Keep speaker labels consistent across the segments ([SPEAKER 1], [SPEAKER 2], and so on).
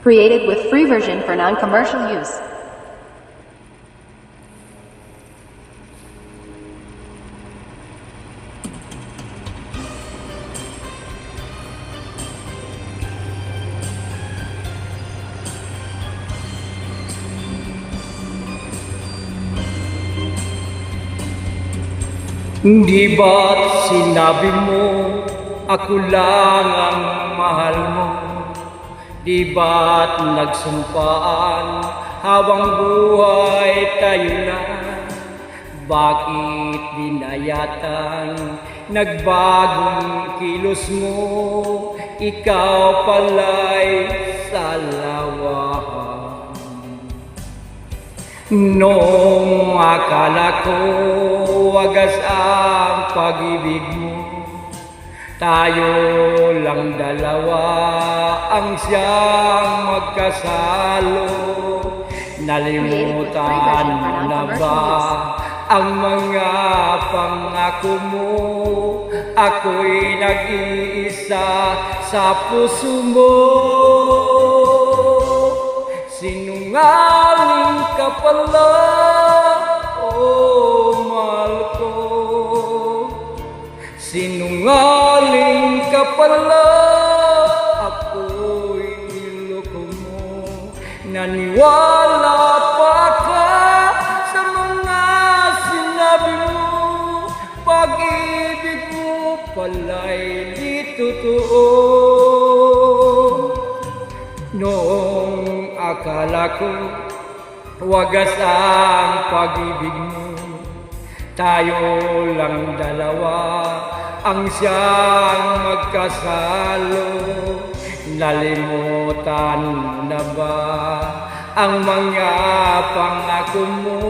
[SPEAKER 1] Created with free version for non-commercial use.
[SPEAKER 2] Di ba't sinabi mo, ako lang ang mahal mo? Di ba't nagsumpaan, habang buhay tayo na? Bakit binayatan, nagbagong kilos mo? Ikaw pala'y salawahan. Noong akala ko wagas ang pag-ibig mo, tayo lang dalawa ang siyang magkasalo. Nalimutan mo na ba ang mga pangako mo? Ako'y nag-iisa sa puso mo. Sinungaling ka pala, oh mahal ko. Sinungaling ka pala, ako'y niloko mo. Naniwala pa ka sa mga sinabi mo, pag-ibig mo pala'y di totoo. Noong akala ko wagas ang pag-ibig mo, tayo lang dalawa ang siyang magkasalo. Nalimutan na ba ang mga pangako mo?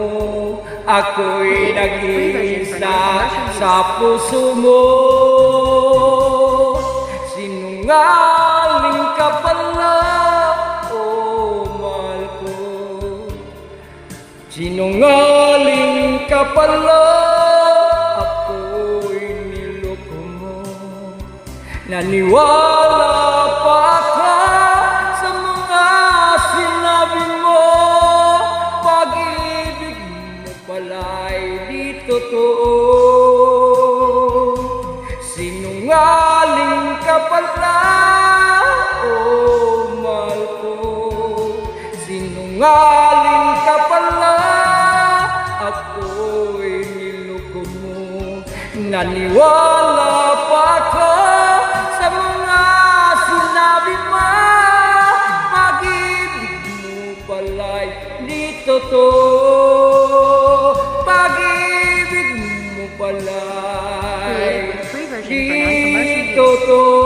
[SPEAKER 2] Ako'y nag-iisa sa puso mo. Sinungaling ka pala, sinungaling ka pala, ako'y niloko mo. Naniwala pa ka sa mga sinabi mo, pag-ibig mo pala'y di totoo. Sinungaling ka pala, oh mahal ko. Sinungaling ka pala, ako'y niloko mo. Naniwala pa ka sa mga sinabi mo, pag-ibig mo pala'y di totoo. Pag-ibig mo pala'y di totoo.